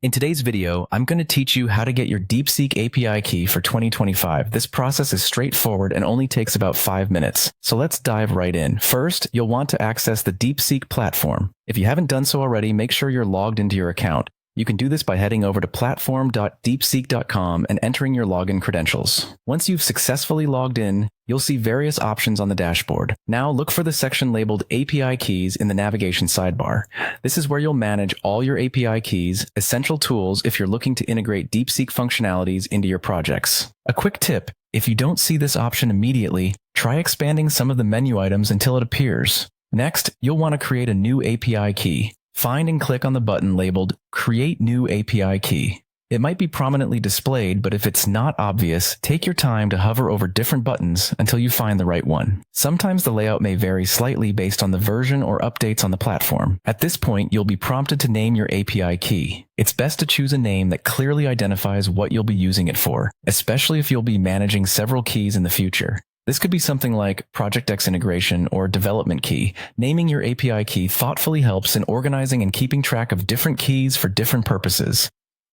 In today's video, I'm going to teach you how to get your Deepseek API key for 2025. This process is straightforward and only takes about 5 minutes. So let's dive right in. First, you'll want to access the Deepseek platform. If you haven't done so already, make sure you're logged into your account. You can do this by heading over to platform.deepseek.com and entering your login credentials. Once you've successfully logged in, you'll see various options on the dashboard. Now look for the section labeled API Keys in the navigation sidebar. This is where you'll manage all your API keys, essential tools if you're looking to integrate Deepseek functionalities into your projects. A quick tip: if you don't see this option immediately, try expanding some of the menu items until it appears. Next, you'll want to create a new API key. Find and click on the button labeled Create New API Key. It might be prominently displayed, but if it's not obvious, take your time to hover over different buttons until you find the right one. Sometimes the layout may vary slightly based on the version or updates on the platform. At this point, you'll be prompted to name your API key. It's best to choose a name that clearly identifies what you'll be using it for, especially if you'll be managing several keys in the future. This could be something like Project X Integration or Development Key. Naming your API key thoughtfully helps in organizing and keeping track of different keys for different purposes.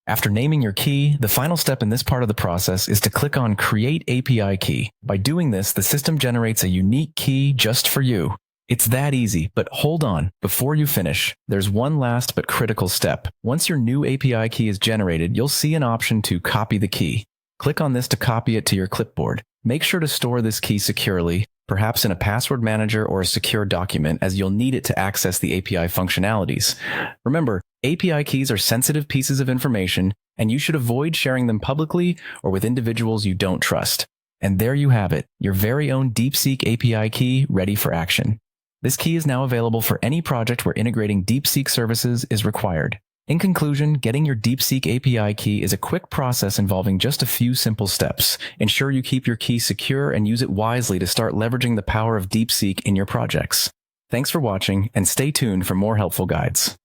After naming your key, the final step in this part of the process is to click on Create API Key. By doing this, the system generates a unique key just for you. It's that easy, but hold on. Before you finish, there's one last but critical step. Once your new API key is generated, you'll see an option to copy the key. Click on this to copy it to your clipboard. Make sure to store this key securely, perhaps in a password manager or a secure document, as you'll need it to access the API functionalities. Remember, API keys are sensitive pieces of information, and you should avoid sharing them publicly or with individuals you don't trust. And there you have it, your very own Deepseek API key ready for action. This key is now available for any project where integrating Deepseek services is required. In conclusion, getting your Deepseek API key is a quick process involving just a few simple steps. Ensure you keep your key secure and use it wisely to start leveraging the power of Deepseek in your projects. Thanks for watching, and stay tuned for more helpful guides.